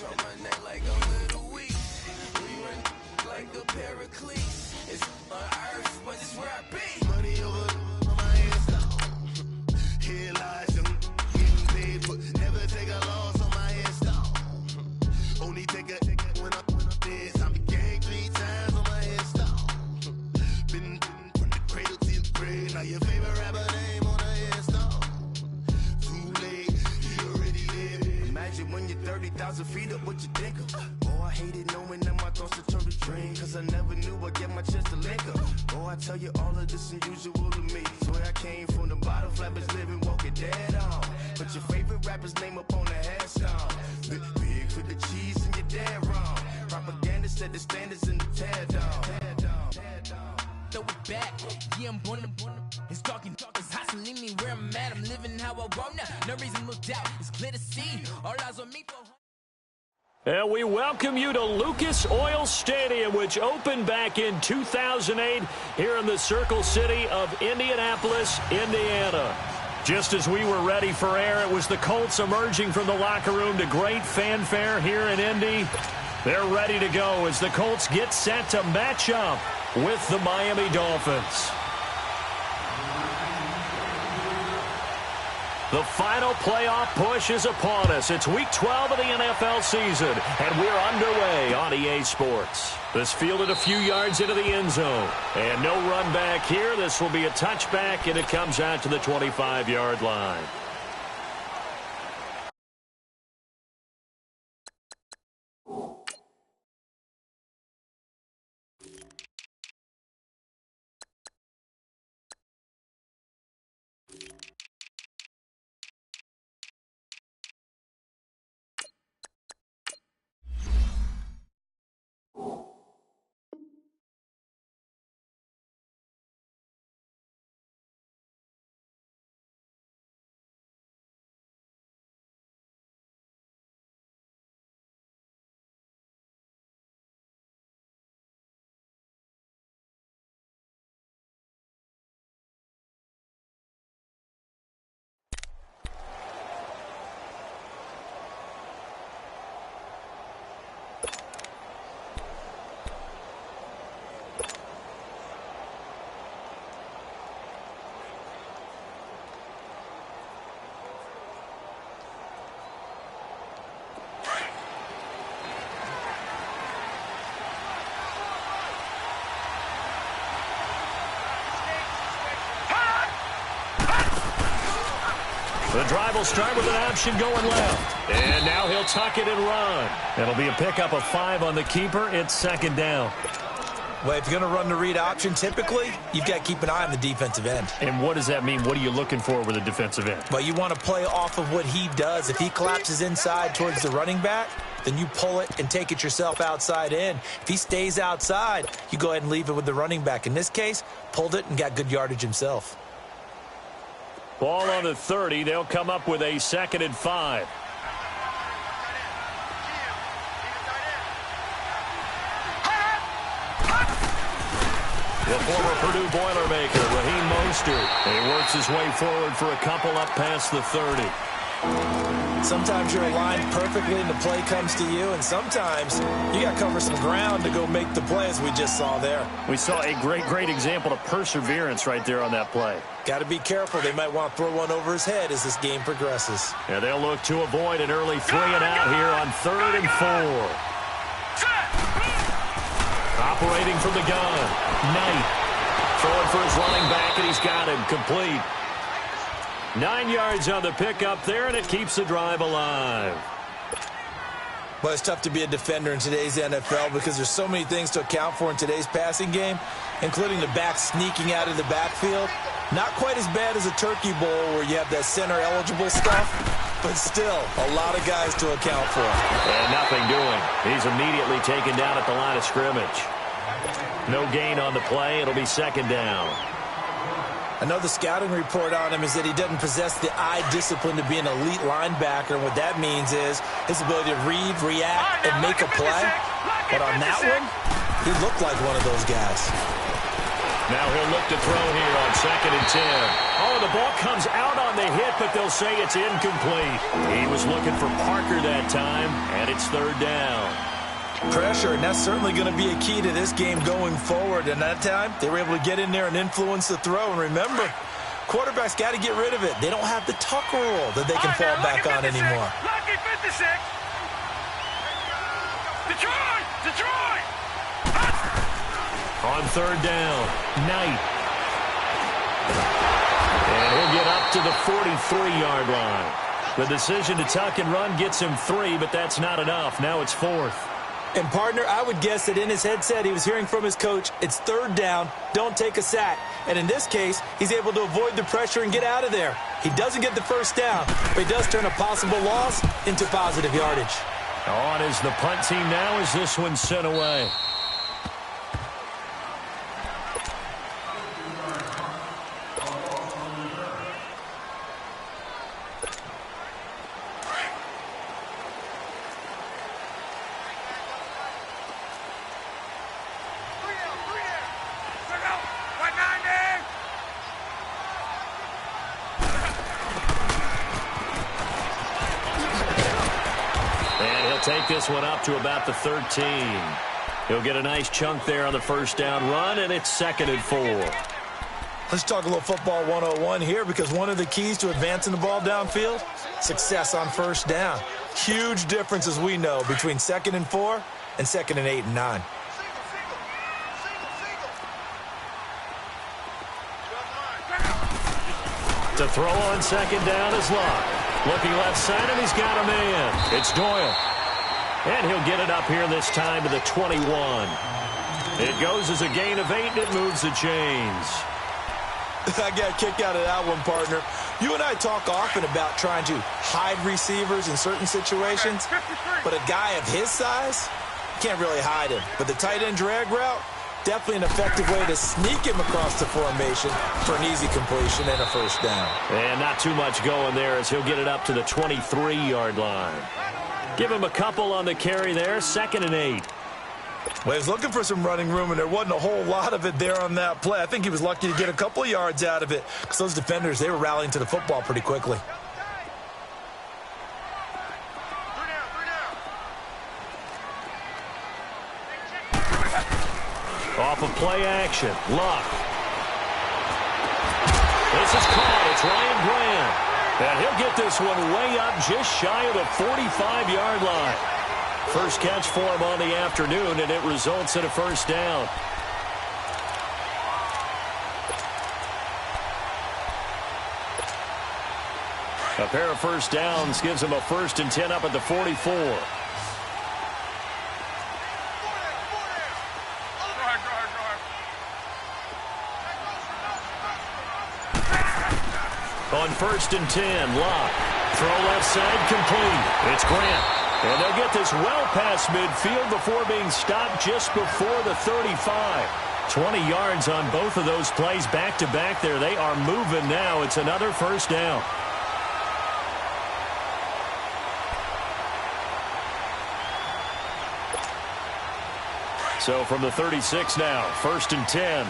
on my neck like a little weak. We run like a paraclete. It's on earth, but it's where I be. Money over my headstone. Here lies them getting paid, but never take a loss on my headstone. Only take a when I'm dead. I'm gang 3 times on my headstone. Been from the cradle to the grave. Now your favorite rapper name on a headstone. Too late, he already lived. Imagine when you're 30,000 feet up, what you think of? Oh, I hated knowing that my thoughts would turn to dream. Cause I never knew I'd get my chance to link up. Oh, I tell you all of this unusual to me. Swear I came from the bottom, flappers living, walking dead on. Put your favorite rapper's name up on the headstone. Big for the cheese and you're dead wrong. Propaganda set the standards in the tear down. Throw it back, yeah, I'm born to. It's talking, it's hot, so leave me where I'm at. I'm living how I want now. No reason to doubt, it's clear to see. All eyes on me. And we welcome you to Lucas Oil Stadium, which opened back in 2008 here in the Circle City of Indianapolis, Indiana. Just as we were ready for air, it was the Colts emerging from the locker room to great fanfare here in Indy. They're ready to go as the Colts get set to match up with the Miami Dolphins. The final playoff push is upon us. It's Week 12 of the NFL season, and we're underway on EA Sports. This fielded a few yards into the end zone, and no run back here. This will be a touchback, and it comes out to the 25-yard line. The drive will start with an option going left. And now he'll tuck it and run. It'll be a pickup of 5 on the keeper. It's second down. Well, if you're going to run the read option, typically, you've got to keep an eye on the defensive end. And what does that mean? What are you looking for with a defensive end? Well, you want to play off of what he does. If he collapses inside towards the running back, then you pull it and take it yourself outside in. If he stays outside, you go ahead and leave it with the running back. In this case, pulled it and got good yardage himself. Ball on the 30. They'll come up with a 2nd and 5. The former Purdue Boilermaker, Raheem Mostert. And he works his way forward for a couple up past the 30. Sometimes you're aligned perfectly and the play comes to you, and sometimes you got to cover some ground to go make the play, as we just saw there. We saw a great example of perseverance right there on that play. Got to be careful. They might want to throw one over his head as this game progresses. And they'll look to avoid an early 3 and out here on 3rd and 4. Operating from the gun, Knight. Throwing for his running back, and he's got him complete. 9 yards on the pickup there, and it keeps the drive alive. But it's tough to be a defender in today's NFL because there's so many things to account for in today's passing game, including the back sneaking out of the backfield. Not quite as bad as a turkey bowl where you have that center-eligible stuff, but still a lot of guys to account for. And nothing doing. He's immediately taken down at the line of scrimmage. No gain on the play. It'll be 2nd down. I know the scouting report on him is that he doesn't possess the eye discipline to be an elite linebacker, and what that means is his ability to read, react, and make a play. But on that one, he looked like one of those guys. Now he'll look to throw here on 2nd and 10. Oh, the ball comes out on the hit, but they'll say it's incomplete. He was looking for Parker that time, and it's 3rd down. Pressure, and that's certainly going to be a key to this game going forward. And that time, they were able to get in there and influence the throw. And remember, quarterbacks got to get rid of it. They don't have the tuck rule that they can fall back on anymore. Lucky 56. Detroit! On 3rd down, Knight. And he'll get up to the 43-yard line. The decision to tuck and run gets him 3, but that's not enough. Now it's 4th. And, partner, I would guess that in his headset he was hearing from his coach, it's 3rd down, don't take a sack. And in this case, he's able to avoid the pressure and get out of there. He doesn't get the 1st down, but he does turn a possible loss into positive yardage. On is the punt team now as this one's sent away. Take this one up to about the 13. He'll get a nice chunk there on the 1st down run, and it's 2nd and 4. Let's talk a little football 101 here, because one of the keys to advancing the ball downfield, success on 1st down. Huge difference, as we know, between 2nd and 4 and 2nd and 8 and 9. To throw on 2nd down is Locke. Looking left side, and he's got a man. It's Doyle. And he'll get it up here this time to the 21. It goes as a gain of 8, and it moves the chains. I got a kick out of that one, partner. You and I talk often about trying to hide receivers in certain situations, but a guy of his size, can't really hide him. But the tight end drag route, definitely an effective way to sneak him across the formation for an easy completion and a 1st down. And not too much going there as he'll get it up to the 23-yard line. Give him a couple on the carry there, 2nd and 8. Well, he was looking for some running room, and there wasn't a whole lot of it there on that play. I think he was lucky to get a couple of yards out of it, because those defenders, they were rallying to the football pretty quickly. Off of play action, Luck. This is caught. It's Ryan Grant. And he'll get this one way up just shy of the 45-yard line. First catch for him on the afternoon, and it results in a 1st down. A pair of 1st downs gives him a 1st and 10 up at the 44. On 1st and 10, Locke. Throw left side, complete. It's Grant. And they'll get this well past midfield before being stopped just before the 35. 20 yards on both of those plays back-to-back there. They are moving now. It's another 1st down. So from the 36 now, 1st and 10.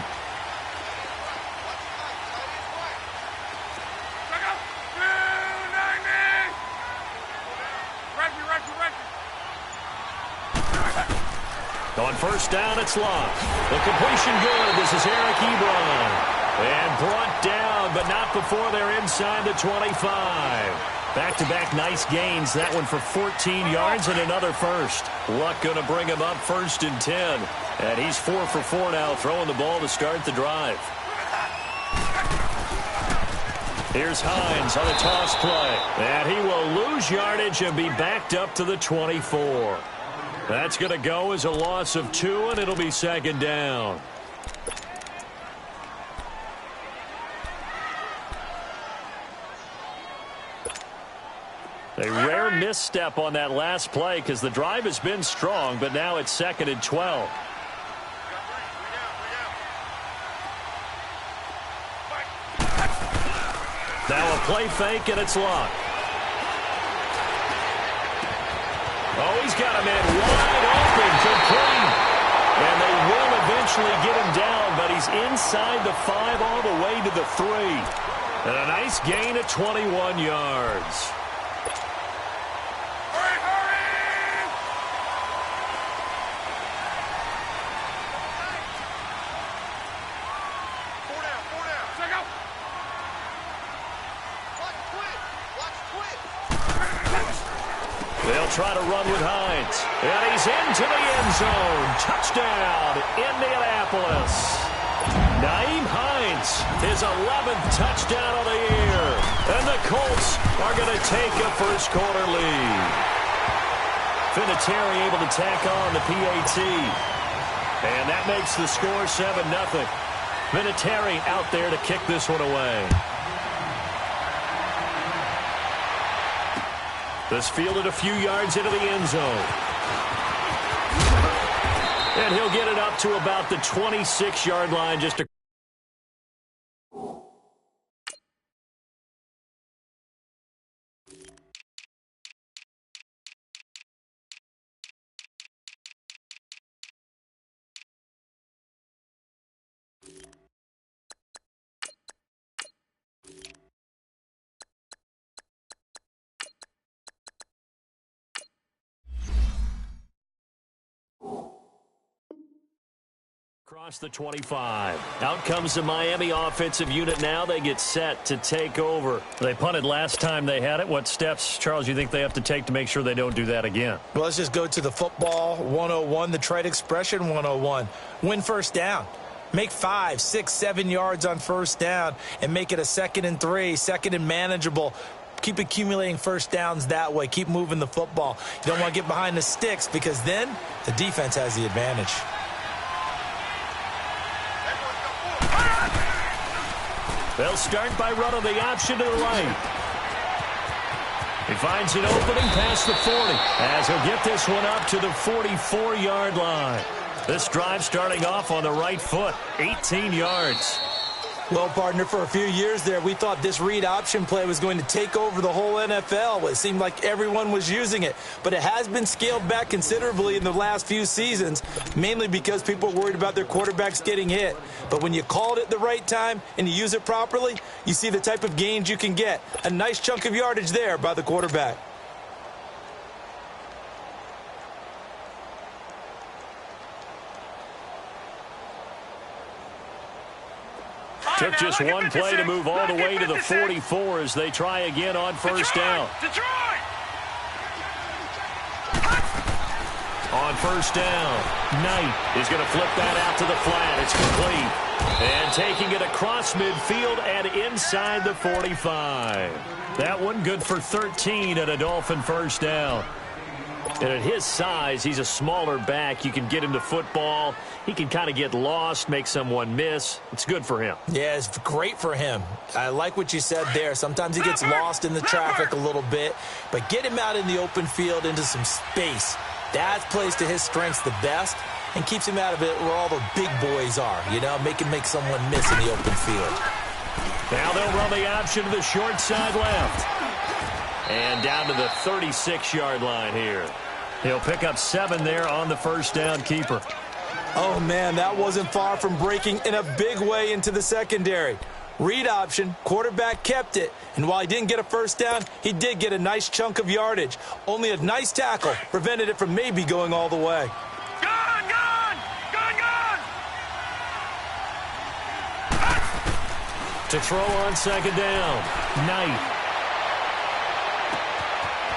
On 1st down, it's Locke. The completion good. This is Eric Ebron. And brought down, but not before they're inside the 25. Back-to-back nice gains. That one for 14 yards and another 1st. Luck going to bring him up 1st and 10. And he's 4 for 4 now, throwing the ball to start the drive. Here's Hines on the toss play. And he will lose yardage and be backed up to the 24. That's going to go as a loss of 2, and it'll be 2nd down. A rare misstep on that last play because the drive has been strong, but now it's 2nd and 12. Now a play fake, and it's Locke. Oh, he's got a man wide open, complete. And they will eventually get him down, but he's inside the 5 all the way to the 3. And a nice gain of 21 yards. They'll try to run with Hines. And he's into the end zone. Touchdown, Indianapolis. Nyheim Hines, his 11th touchdown of the year. And the Colts are going to take a first-quarter lead. Vinatieri able to tack on the PAT. And that makes the score 7-0. Vinatieri out there to kick this one away. This fielded a few yards into the end zone. And he'll get it up to about the 26-yard line just to... Across the 25. Out comes the Miami offensive unit now. They get set to take over. They punted last time they had it. What steps, Charles, you think they have to take to make sure they don't do that again? Well, let's just go to the football 101, the trade expression 101. Win first down. Make 5, 6, 7 yards on first down and make it a 2nd and 3, 2nd and manageable. Keep accumulating first downs that way. Keep moving the football. You don't want to get behind the sticks because then the defense has the advantage. They'll start by running the option to the right. He finds an opening past the 40 as he'll get this one up to the 44-yard line. This drive starting off on the right foot, 18 yards. Well, partner, for a few years there, we thought this read option play was going to take over the whole NFL. It seemed like everyone was using it. But it has been scaled back considerably in the last few seasons, mainly because people are worried about their quarterbacks getting hit. But when you call it at the right time and you use it properly, you see the type of gains you can get. A nice chunk of yardage there by the quarterback. Took just one play to move all the way to the 44 as they try again on first down. On first down, Knight is going to flip that out to the flat. It's complete. And taking it across midfield and inside the 45. That one good for 13 at a Dolphin first down. And at his size, he's a smaller back. You can get him to football. He can kind of get lost, make someone miss. It's good for him. Yeah, it's great for him. I like what you said there. Sometimes he gets lost in the traffic a little bit. But get him out in the open field into some space. That plays to his strengths the best and keeps him out of it where all the big boys are. You know, make someone miss in the open field. Now they'll run the option to the short side left. And down to the 36-yard line here. He'll pick up 7 there on the first down keeper. Oh, man, that wasn't far from breaking in a big way into the secondary. Read option, quarterback kept it. And while he didn't get a first down, he did get a nice chunk of yardage. Only a nice tackle prevented it from maybe going all the way. Gone! To throw on second down, Knight.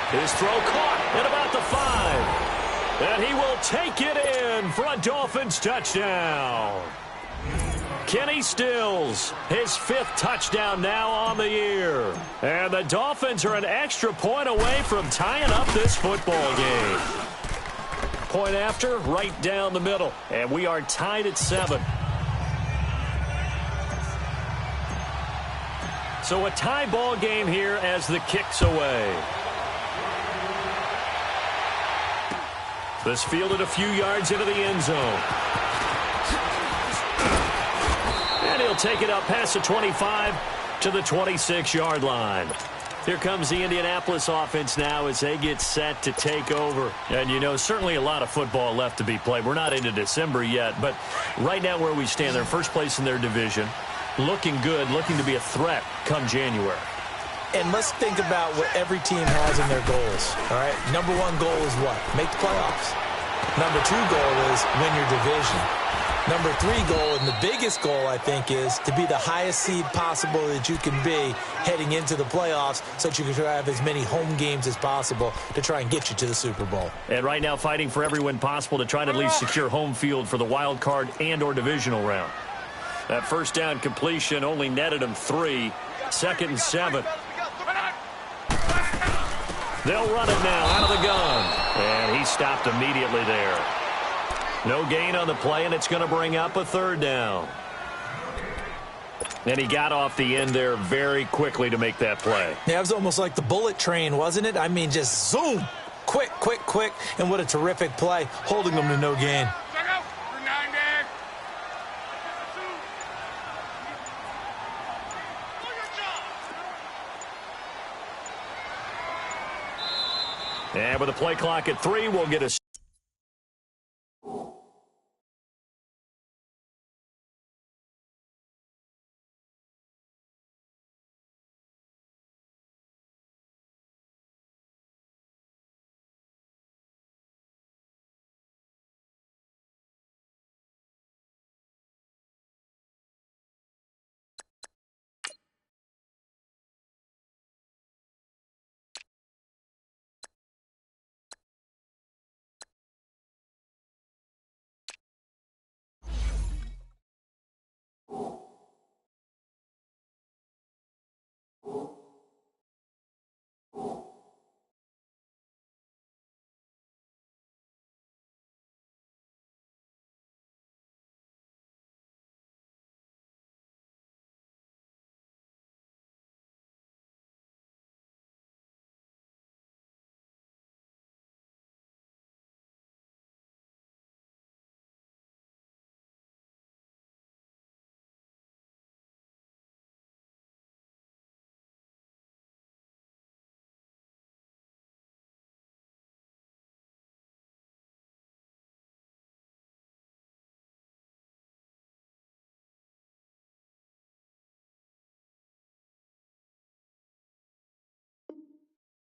His throw caught at about the 5. And he will take it in for a Dolphins touchdown. Kenny Stills, his 5th touchdown now on the year. And the Dolphins are an extra point away from tying up this football game. Point after, right down the middle. And we are tied at 7. So a tie ball game here as the kick's away. This fielded a few yards into the end zone. And he'll take it up past the 25 to the 26-yard line. Here comes the Indianapolis offense now as they get set to take over. And, you know, certainly a lot of football left to be played. We're not into December yet, but right now where we stand, they're in first place in their division. Looking good, looking to be a threat come January. And let's think about what every team has in their goals, all right? Number one goal is what? Make the playoffs. Number two goal is win your division. Number three goal, and the biggest goal, I think, is to be the highest seed possible that you can be heading into the playoffs so that you can have as many home games as possible to try and get you to the Super Bowl. And right now fighting for every win possible to try to at least secure home field for the wild card and or divisional round. That first down completion only netted them 3. 2nd and 7. They'll run it now out of the gun. And he stopped immediately there. No gain on the play, and it's going to bring up a 3rd down. And he got off the end there very quickly to make that play. Yeah, it was almost like the bullet train, wasn't it? I mean, just zoom. Quick, quick, quick. And what a terrific play, holding them to no gain. And with the play clock at 3, we'll get a...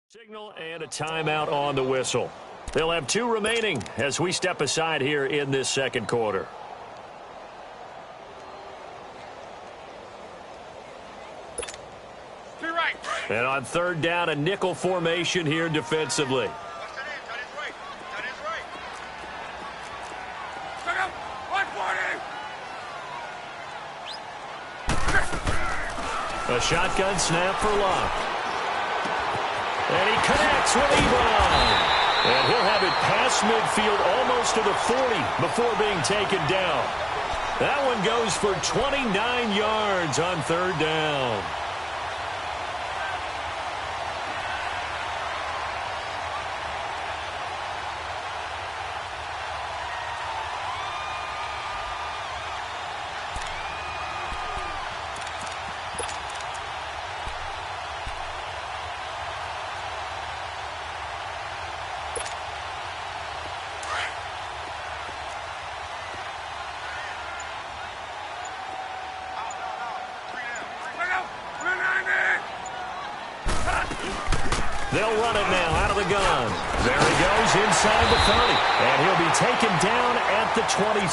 Signal and a timeout on the whistle. They'll have 2 remaining as we step aside here in this 2nd quarter. And on 3rd down, a nickel formation here defensively. A shotgun snap for Locke. And he connects with Ebron. And he'll have it past midfield almost to the 40 before being taken down. That one goes for 29 yards on 3rd down. They'll run it now out of the gun. There he goes inside the 30. And he'll be taken down at the 26.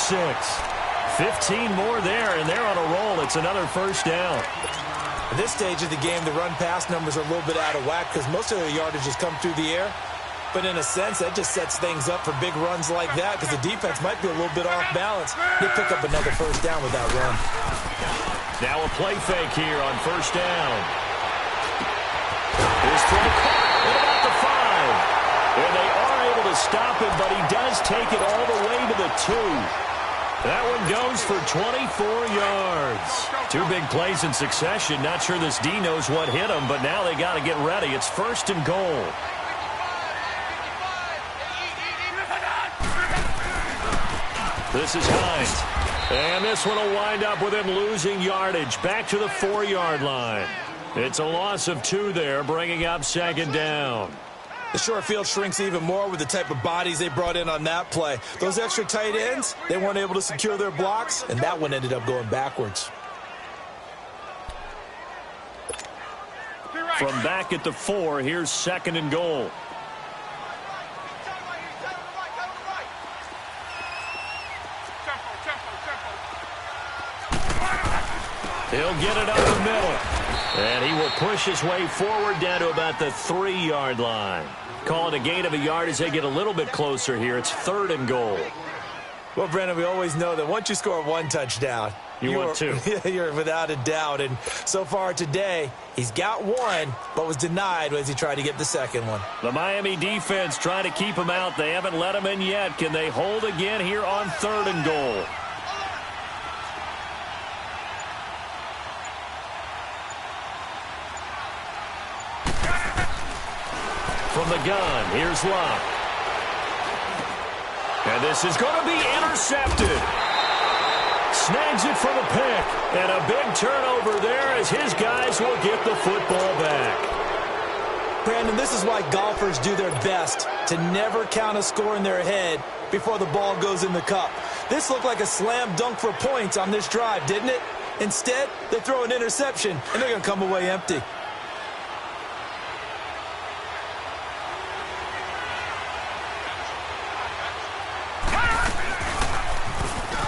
15 more there, and they're on a roll. It's another 1st down. At this stage of the game, the run-pass numbers are a little bit out of whack because most of their yardage has come through the air. But in a sense, that just sets things up for big runs like that because the defense might be a little bit off balance. He'll pick up another 1st down with that run. Now a play fake here on 1st down. His throw caught at about the 5. And they are able to stop him, but he does take it all the way to the 2. That one goes for 24 yards. 2 big plays in succession. Not sure this D knows what hit him, but now they got to get ready. It's 1st and goal. This is Hines. And this one will wind up with him losing yardage. Back to the 4-yard line. It's a loss of 2 there, bringing up second down. The short field shrinks even more with the type of bodies they brought in on that play. Those extra tight ends, they weren't able to secure their blocks, and that one ended up going backwards. From back at the 4, here's second and goal. He'll get it up the middle. And he will push his way forward down to about the 3-yard line. Call it a gain of a yard as they get a little bit closer here. It's third and goal. Well, Brendan, we always know that once you score 1 touchdown, you want 2. You're without a doubt. And so far today, he's got 1, but was denied as he tried to get the second one. The Miami defense trying to keep him out. They haven't let him in yet. Can they hold again here on third and goal? From the gun, here's Locke. And this is going to be intercepted. Snags it for the pick. And a big turnover there as his guys will get the football back. Brandon, this is why golfers do their best to never count a score in their head before the ball goes in the cup. This looked like a slam dunk for points on this drive, didn't it? Instead, they throw an interception, and they're going to come away empty.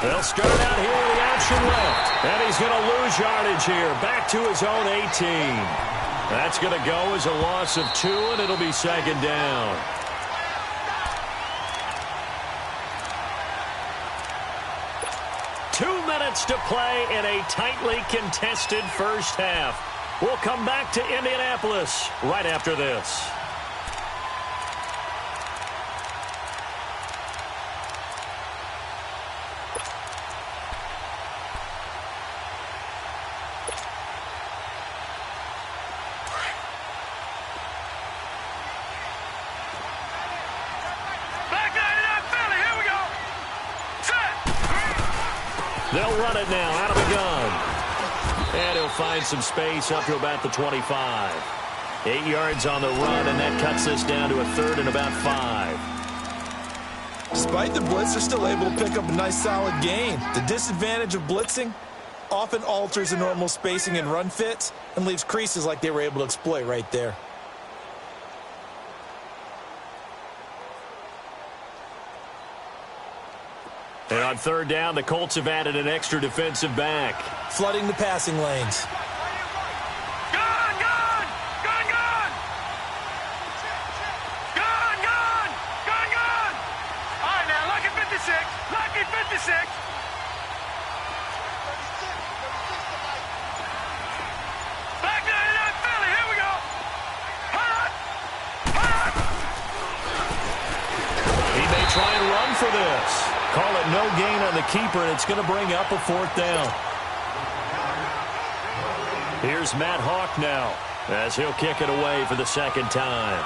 They'll start out here with the option left. And he's going to lose yardage here. Back to his own 18. That's going to go as a loss of 2, and it'll be second down. Two minutes to play in a tightly contested first half. We'll come back to Indianapolis right after this. They'll run it now out of the gun. And he'll find some space up to about the 25. 8 yards on the run, and that cuts this down to a third and about 5. Despite the blitz, they're still able to pick up a nice solid gain. The disadvantage of blitzing often alters the normal spacing and run fits and leaves creases like they were able to exploit right there. And on third down, the Colts have added an extra defensive back. Flooding the passing lanes. Gun! Gun! Gun! Gun! Gun! Gun! Gun! Gun! All right, now, lucky 56. Lucky 56. Back 99 Philly. Here we go. Hot! Hot! He may try and run for this. Call it no gain on the keeper, and it's going to bring up a fourth down. Here's Matt Hawk now as he'll kick it away for the second time.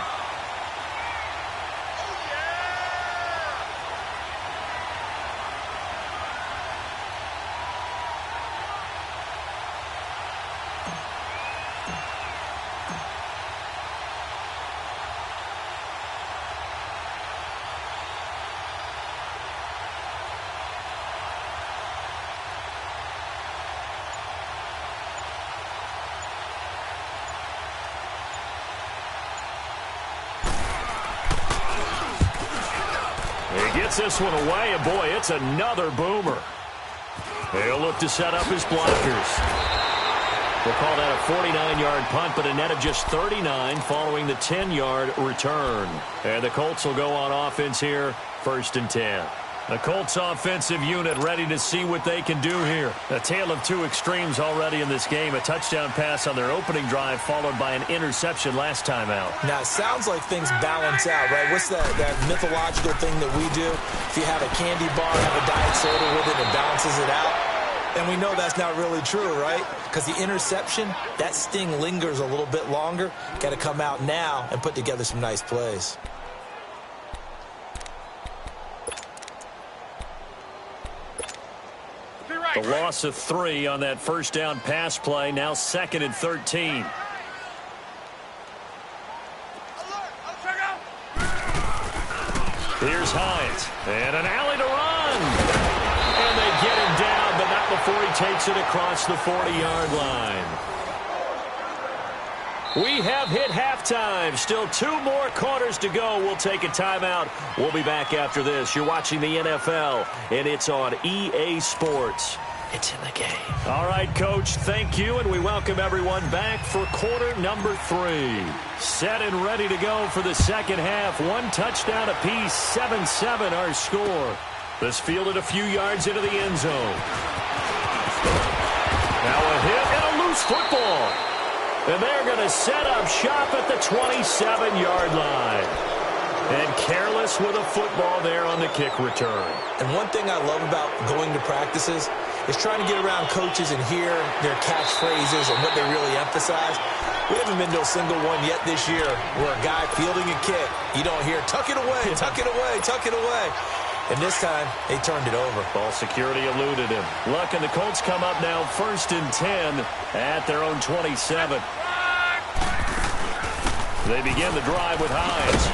He gets this one away, and boy, it's another boomer. He'll look to set up his blockers. We'll call that a 49-yard punt, but a net of just 39 following the 10-yard return. And the Colts will go on offense here, 1st and 10. The Colts offensive unit ready to see what they can do here. A tale of two extremes already in this game. A touchdown pass on their opening drive followed by an interception last time out. Now, it sounds like things balance out, right? What's that mythological thing that we do? If you have a candy bar, have a diet soda with it, it balances it out. And we know that's not really true, right? Because the interception, that sting lingers a little bit longer. Got to come out now and put together some nice plays. The loss of 3 on that first down pass play. Now 2nd and 13. Here's Hines. And an alley to run. And they get him down, but not before he takes it across the 40-yard line. We have hit halftime. Still 2 more quarters to go. We'll take a timeout. We'll be back after this. You're watching the NFL, and it's on EA Sports. It's in the game. All right, Coach, thank you, and we welcome everyone back for quarter number 3. Set and ready to go for the second half. 1 touchdown apiece, 7-7 our score. This fielded a few yards into the end zone. Now a hit and a loose football. And they're going to set up shop at the 27-yard line. And careless with a football there on the kick return. And one thing I love about going to practices is trying to get around coaches and hear their catchphrases and what they really emphasize. We haven't been to a single one yet this year where a guy fielding a kick, you don't hear, tuck it away, tuck it away, tuck it away. And this time, they turned it over. Ball security eluded him. Luck and the Colts come up now 1st and 10 at their own 27. They begin the drive with Hines.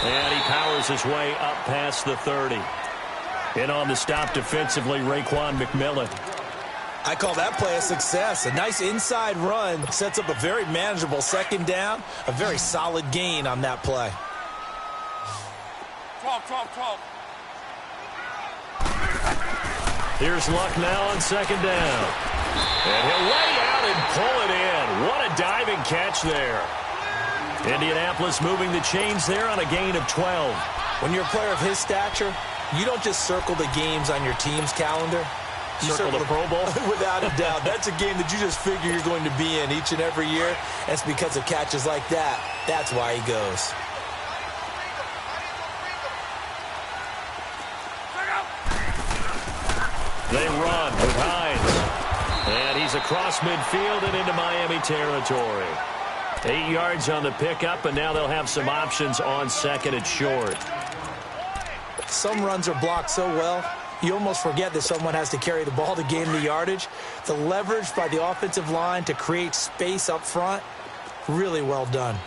And he powers his way up past the 30. In on the stop defensively, Raekwon McMillan. I call that play a success. A nice inside run sets up a very manageable second down. A very solid gain on that play. 12. Here's Luck now on second down. And he'll lay out and pull it in. What a diving catch there. Indianapolis moving the chains there on a gain of 12. When you're a player of his stature, you don't just circle the games on your team's calendar. You circle the Pro Bowl? Without a doubt. That's a game that you just figure you're going to be in each and every year. And it's because of catches like that. That's why he goes. They run with Hines. And he's across midfield and into Miami territory. 8 yards on the pickup, and now they'll have some options on second and short. Some runs are blocked so well, you almost forget that someone has to carry the ball to gain the yardage. The leverage by the offensive line to create space up front, really well done.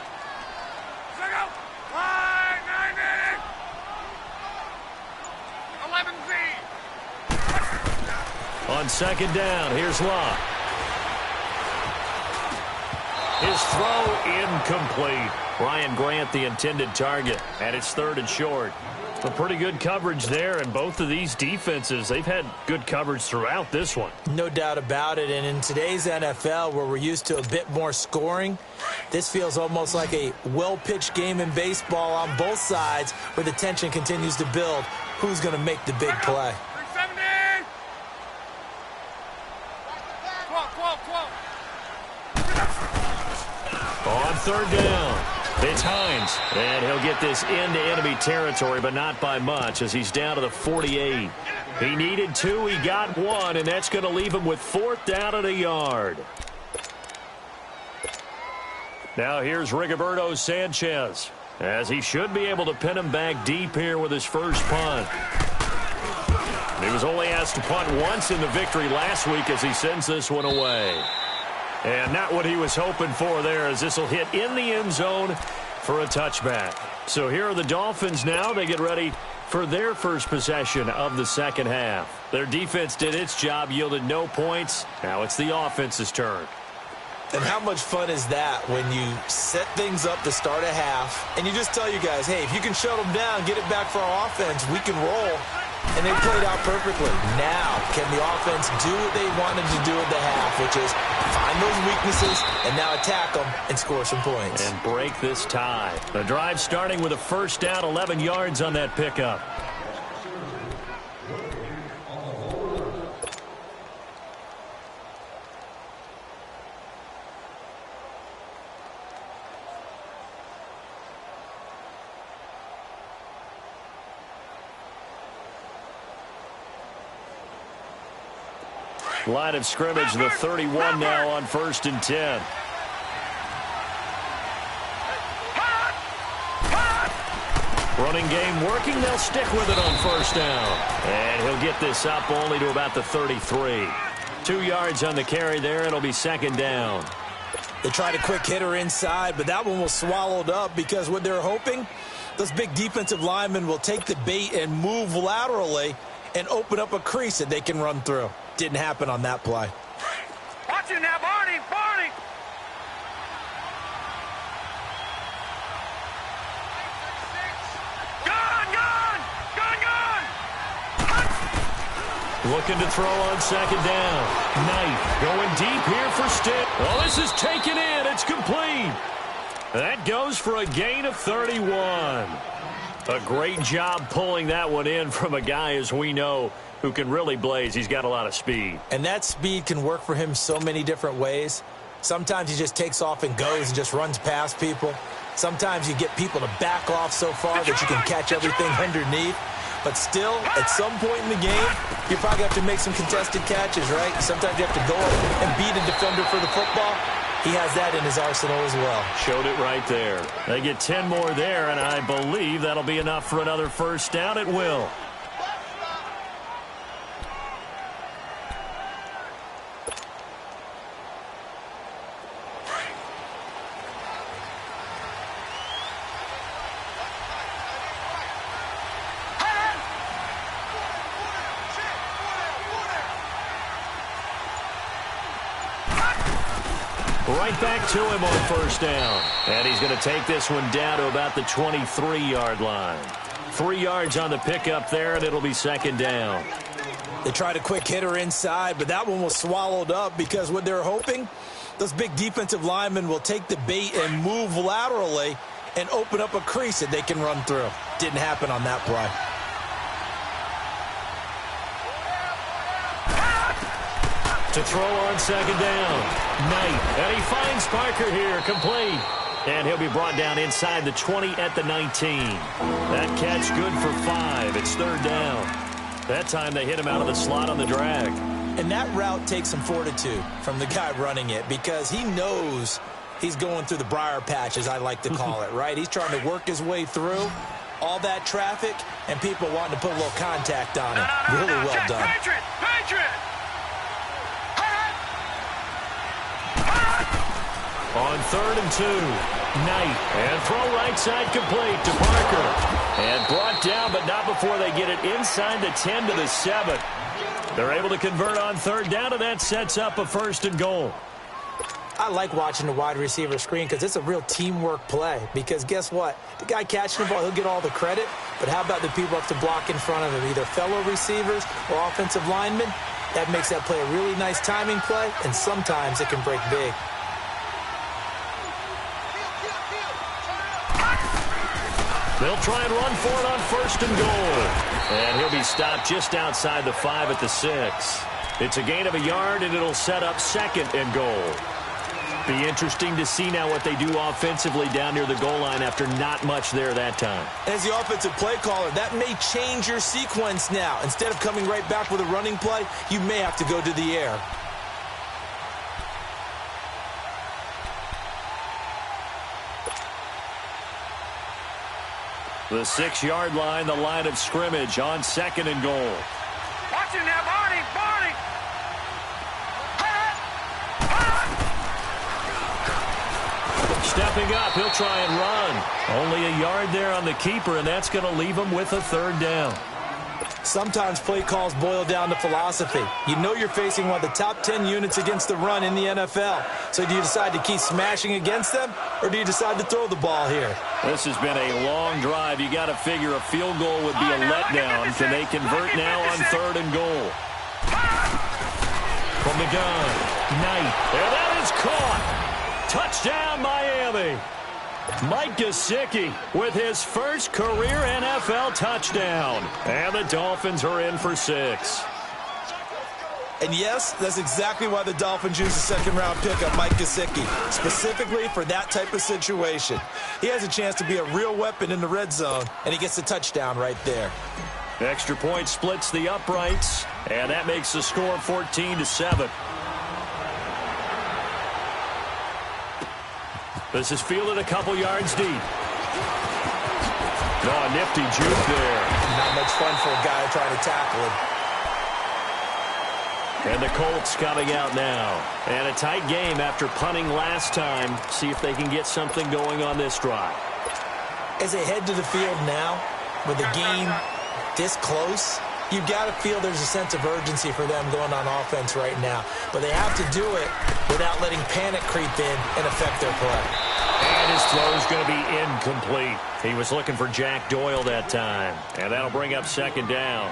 On second down, here's Locke. His throw incomplete. Ryan Grant the intended target, and it's 3rd and short. A pretty good coverage there, and both of these defenses, they've had good coverage throughout this one. No doubt about it, and in today's NFL, where we're used to a bit more scoring, this feels almost like a well-pitched game in baseball on both sides, where the tension continues to build. Who's going to make the big play? On third down, it's Hines, and he'll get this into enemy territory, but not by much as he's down to the 48. He needed 2, he got 1, and that's going to leave him with 4th down and a yard. Now here's Rigoberto Sanchez, as he should be able to pin him back deep here with his first punt. He was only asked to punt once in the victory last week as he sends this one away. And not what he was hoping for there, as this will hit in the end zone for a touchback. So here are the Dolphins now. They get ready for their first possession of the second half. Their defense did its job, yielded no points. Now it's the offense's turn. And how much fun is that when you set things up to start a half and you just tell you guys, hey, if you can shut them down, get it back for our offense, we can roll. And they played out perfectly. Now, can the offense do what they wanted to do at the half, which is find those weaknesses and now attack them and score some points. And break this tie. The drive starting with a first down, 11 yards on that pickup. Line of scrimmage, the 31 now on 1st and 10. Running game working. They'll stick with it on first down. And he'll get this up only to about the 33. 2 yards on the carry there. It'll be second down. They tried a quick hitter inside, but that one was swallowed up because what they're hoping, Those big defensive linemen will take the bait and move laterally and open up a crease that they can run through. Didn't happen on that play. Watch it now, Barney! Barney! Looking to throw on second down. Knight going deep here for Stick. Oh, this is taken in. It's complete. That goes for a gain of 31. A great job pulling that one in from a guy, as we know, who can really blaze. He's got a lot of speed. And that speed can work for him so many different ways. Sometimes he just takes off and goes and just runs past people. Sometimes you get people to back off so far that you can catch everything underneath. But still, at some point in the game, you probably have to make some contested catches, right? Sometimes you have to go up and beat a defender for the football. He has that in his arsenal as well. Showed it right there. They get 10 more there, and I believe that'll be enough for another first down. It will. Right back to him on first down. And he's going to take this one down to about the 23-yard line. 3 yards on the pickup there, and it'll be second down. They tried a quick hitter inside, but that one was swallowed up because what they're hoping, those big defensive linemen will take the bait and move laterally and open up a crease that they can run through. Didn't happen on that play. To throw on second down. Knight, and he finds Parker here, complete. And he'll be brought down inside the 20 at the 19. That catch good for 5. It's third down. That time they hit him out of the slot on the drag. And that route takes some fortitude from the guy running it because he knows he's going through the briar patch, as I like to call it, right? He's trying to work his way through all that traffic and people wanting to put a little contact on him. Really well done. Patriot! On 3rd and 2, Knight, and throw right side complete to Parker. And brought down, but not before they get it inside the 10 to the 7. They're able to convert on third down, and that sets up a 1st and goal. I like watching the wide receiver screen because it's a real teamwork play. Because guess what? The guy catching the ball, he'll get all the credit. But how about the people up to block in front of him, either fellow receivers or offensive linemen? That makes that play a really nice timing play, and sometimes it can break big. They'll try and run for it on 1st and goal. And he'll be stopped just outside the 5 at the 6. It's a gain of a yard, and it'll set up 2nd and goal. Be interesting to see now what they do offensively down near the goal line after not much there that time. As the offensive play caller, that may change your sequence now. Instead of coming right back with a running play, you may have to go to the air. The 6-yard line, the line of scrimmage on 2nd and goal. Watch it now, Barney! Barney! Stepping up, he'll try and run. Only a yard there on the keeper, and that's going to leave him with a 3rd down. Sometimes play calls boil down to philosophy. You know you're facing one of the top 10 units against the run in the NFL. So do you decide to keep smashing against them, or do you decide to throw the ball here? This has been a long drive. You got to figure a field goal would be a letdown. Can they convert now on 3rd and goal? From the gun, Knight. And that is caught. Touchdown, Miami. Mike Gesicki with his first career NFL touchdown. And the Dolphins are in for 6. And yes, that's exactly why the Dolphins use a 2nd-round pickup, Mike Gesicki, specifically for that type of situation. He has a chance to be a real weapon in the red zone, and he gets a touchdown right there. Extra point splits the uprights, and that makes the score 14-7. This is fielded a couple yards deep. Oh, nifty juke there. Not much fun for a guy trying to tackle him. And the Colts coming out now. And a tight game after punting last time. See if they can get something going on this drive. As they head to the field now, with the game this close, you've got to feel there's a sense of urgency for them going on offense right now. But they have to do it without letting panic creep in and affect their play. And his throw is going to be incomplete. He was looking for Jack Doyle that time. And that'll bring up second down.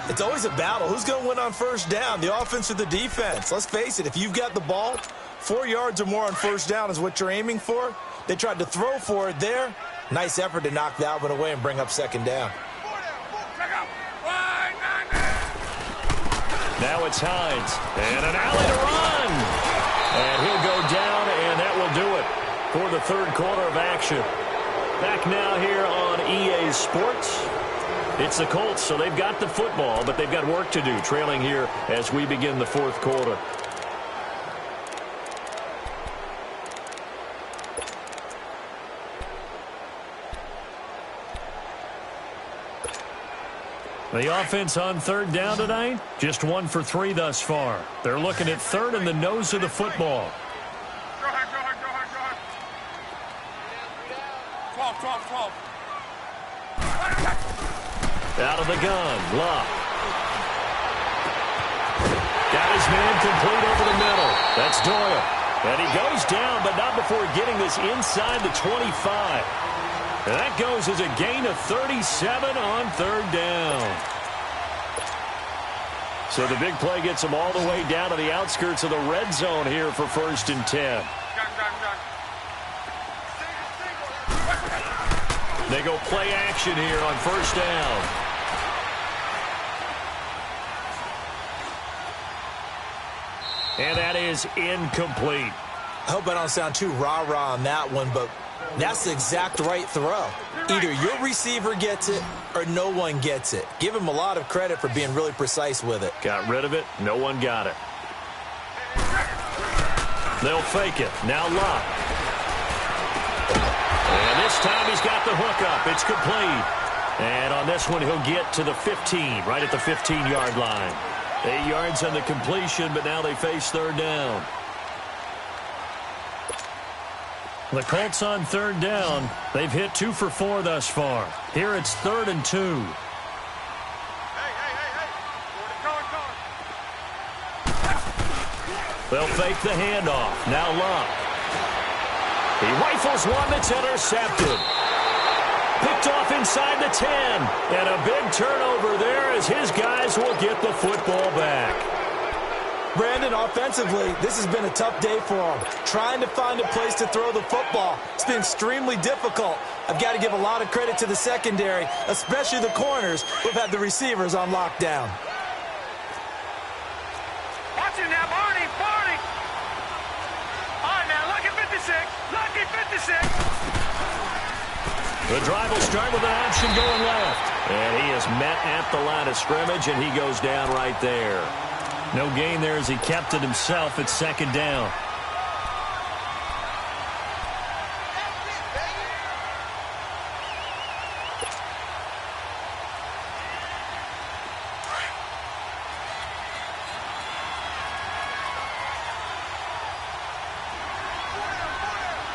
It's always a battle. Who's going to win on first down, the offense or the defense? Let's face it, if you've got the ball, 4 yards or more on first down is what you're aiming for. They tried to throw for it there. Nice effort to knock that one away and bring up second down. Now it's Hines. And an alley to run. And he'll go down, and that will do it for the third quarter of action. Back now here on EA Sports. It's the Colts, so they've got the football, but they've got work to do, trailing here as we begin the fourth quarter. The offense on third down tonight, just 1 for 3 thus far. They're looking at third and the nose of the football. Go ahead, go ahead, go ahead, go ahead. 12. Out of the gun, Luck. Got his man complete over the middle. That's Doyle. And he goes down, but not before getting this inside the 25. And that goes as a gain of 37 on third down. So the big play gets them all the way down to the outskirts of the red zone here for 1st and 10. They go play action here on first down. And that is incomplete. I hope I don't sound too rah-rah on that one, but that's the exact right throw. Either your receiver gets it or no one gets it. Give him a lot of credit for being really precise with it. Got rid of it. No one got it. They'll fake it. Now Luck. And this time he's got the hook up. It's complete. And on this one, he'll get to the 15, right at the 15-yard line. 8 yards on the completion, but now they face third down. The Colts on third down. They've hit 2 for 4 thus far. Here it's 3rd and 2. Hey. They'll fake the handoff. Now Luck. He rifles one that's intercepted. Picked off inside the 10. And a big turnover there as his guys will get the football back. Brandon, offensively, this has been a tough day for him. Trying to find a place to throw the football. It's been extremely difficult. I've got to give a lot of credit to the secondary, especially the corners who've had the receivers on lockdown. Watch him now, Barney. All right, now, Lucky 56. Lucky 56. The drive will start with an option going left. And he is met at the line of scrimmage, and he goes down right there. No gain there as he kept it himself at second down.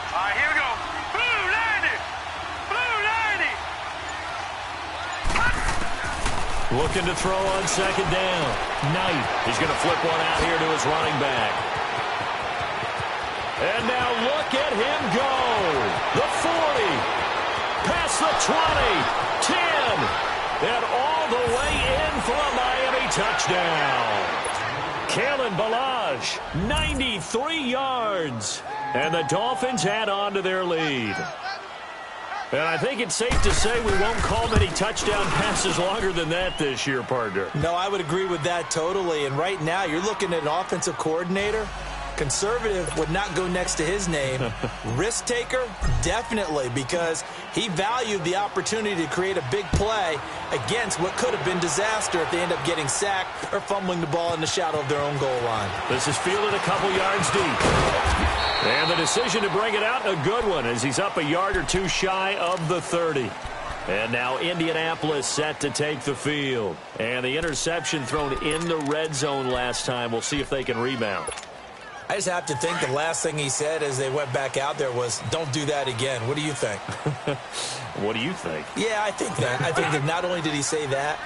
All right, here we go. Blue 90. Looking to throw on second down. Knight. He's going to flip one out here to his running back. And now look at him go. The 40. Past the 20. 10. And all the way in for a Miami touchdown. Kalen Ballage, 93 yards. And the Dolphins add on to their lead. And I think it's safe to say we won't call many touchdown passes longer than that this year, partner. No, I would agree with that totally. And right now, you're looking at an offensive coordinator. Conservative would not go next to his name. Risk taker, definitely, because he valued the opportunity to create a big play against what could have been disaster if they end up getting sacked or fumbling the ball in the shadow of their own goal line. This is fielded a couple yards deep. And the decision to bring it out, a good one, as he's up a yard or two shy of the 30. And now Indianapolis set to take the field. And the interception thrown in the red zone last time. We'll see if they can rebound. I just have to think the last thing he said as they went back out there was, don't do that again. What do you think? What do you think? Yeah, I think that. I think that not only did he say that,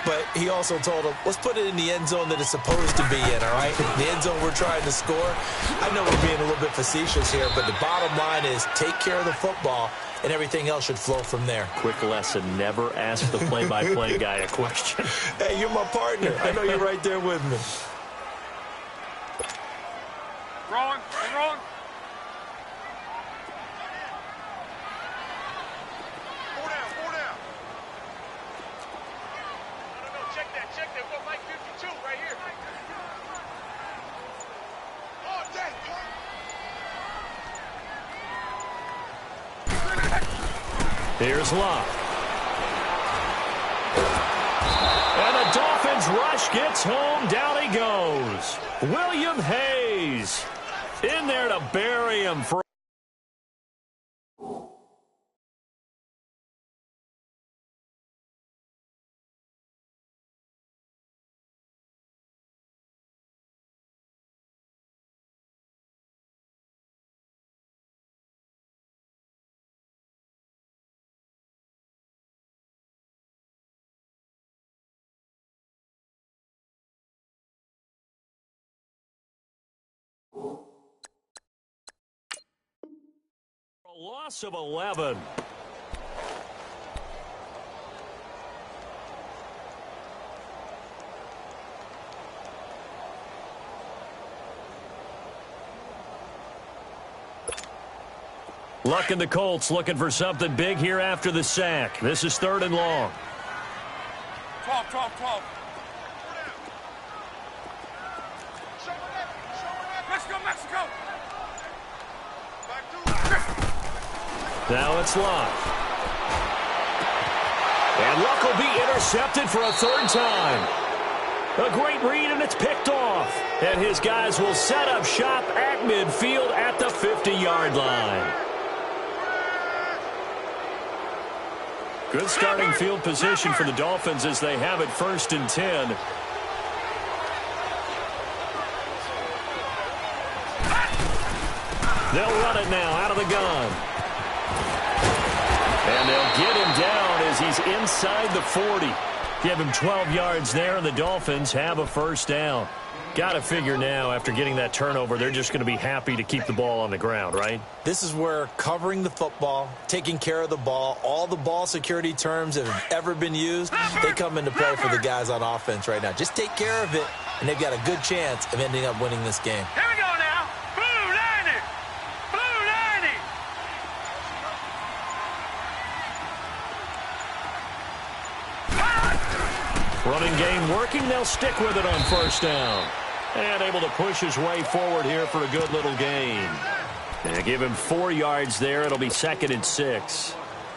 but he also told him, let's put it in the end zone that it's supposed to be in, all right? The end zone we're trying to score. I know we're being a little bit facetious here, but the bottom line is take care of the football, and everything else should flow from there. Quick lesson, never ask the play-by-play guy a question. Hey, you're my partner. I know you're right there with me. Wrong. Wrong. Four down. No. Check that. What Mike 52 right here. Oh, dang. Here's Locke. And the Dolphins rush gets home. Down he goes. William Hayes in there to bury him for a loss of 11. Luck and the Colts looking for something big here after the sack. This is 3rd and long. 12. Mexico. Now it's Locke. And Luck will be intercepted for a 3rd time. A great read, and it's picked off. And his guys will set up shop at midfield at the 50-yard line. Good starting field position for the Dolphins as they have it 1st and 10. They'll run it now out of the gun. And they'll get him down as he's inside the 40. Give him 12 yards there, and the Dolphins have a 1st down. Got to figure now, after getting that turnover, they're just going to be happy to keep the ball on the ground, right? This is where covering the football, taking care of the ball, all the ball security terms that have ever been used, they come into play for the guys on offense right now. Just take care of it, and they've got a good chance of ending up winning this game. Here we go now. Blue 90. Running game working. They'll stick with it on 1st down. And able to push his way forward here for a good little gain. And give him 4 yards there. It'll be 2nd and 6.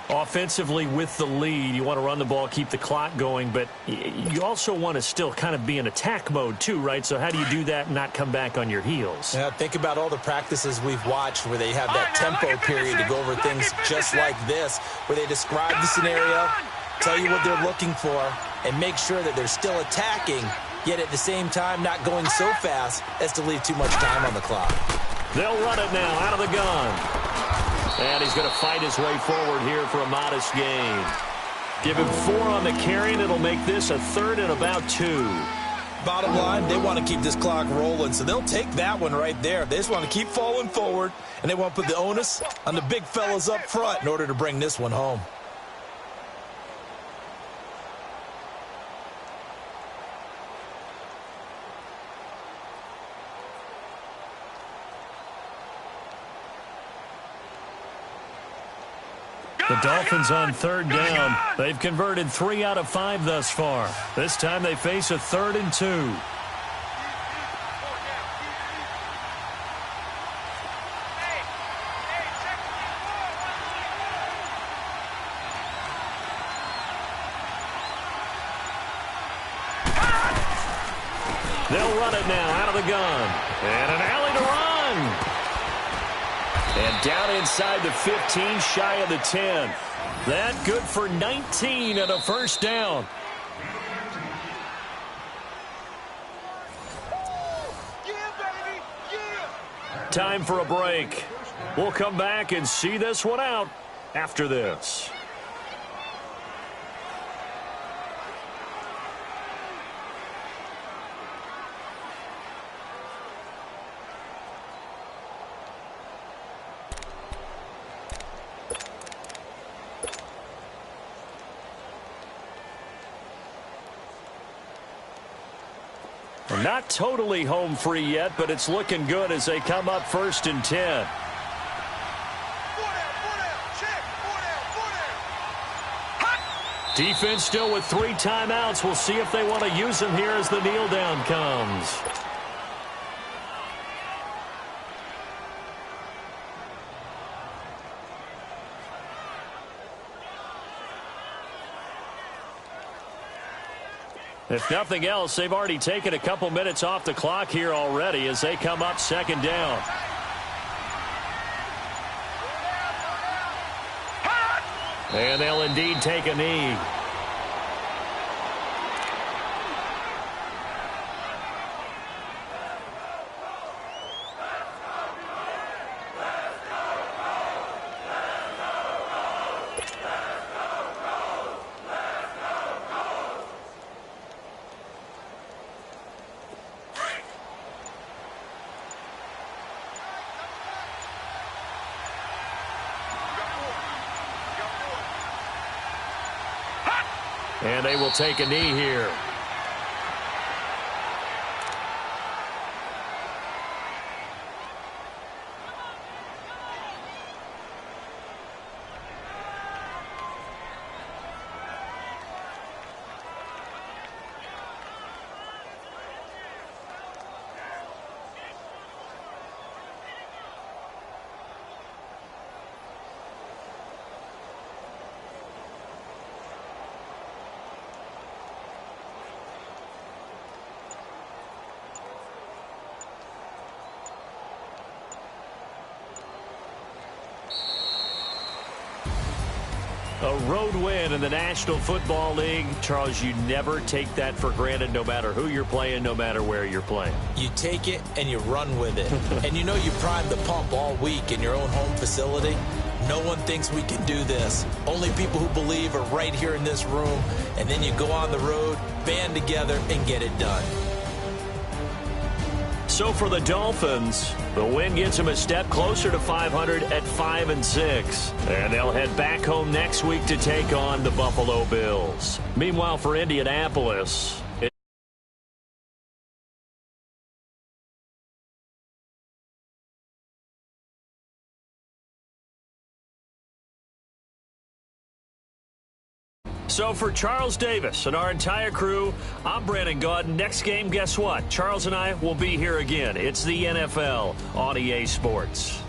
Offensively with the lead, you want to run the ball, keep the clock going, but you also want to still kind of be in attack mode too, right? So how do you do that and not come back on your heels? Yeah, think about all the practices we've watched where they have that tempo period to go over things just like this, where they describe the scenario, tell you what they're looking for, and make sure that they're still attacking, yet at the same time not going so fast as to leave too much time on the clock. They'll run it now out of the gun. And he's going to fight his way forward here for a modest gain. Give him 4 on the carry, and it'll make this a 3rd and about 2. Bottom line, they want to keep this clock rolling, so they'll take that one right there. They just want to keep falling forward, and they want to put the onus on the big fellas up front in order to bring this one home. The Dolphins on 3rd down. They've converted 3 out of 5 thus far. This time they face a 3rd and 2. They'll run it now out of the gun. And an alley to run. And down inside the 15, shy of the 10. That good for 19 and a 1st down. Yeah, baby. Yeah. Time for a break. We'll come back and see this one out after this. Not totally home free yet, but it's looking good as they come up 1st and 10. Defense still with 3 timeouts. We'll see if they want to use them here as the kneel down comes. If nothing else, they've already taken a couple minutes off the clock here already as they come up 2nd down. And they'll indeed take a knee. And they will take a knee here. A road win in the National Football League. Charles, you never take that for granted no matter who you're playing, no matter where you're playing. You take it and you run with it. And you know you primed the pump all week in your own home facility. No one thinks we can do this. Only people who believe are right here in this room. And then you go on the road, band together, and get it done. So for the Dolphins, the win gets them a step closer to 500 at 5-6. And they'll head back home next week to take on the Buffalo Bills. Meanwhile, for Indianapolis, so for Charles Davis and our entire crew, I'm Brandon Gaudin. Next game, guess what? Charles and I will be here again. It's the NFL on EA Sports.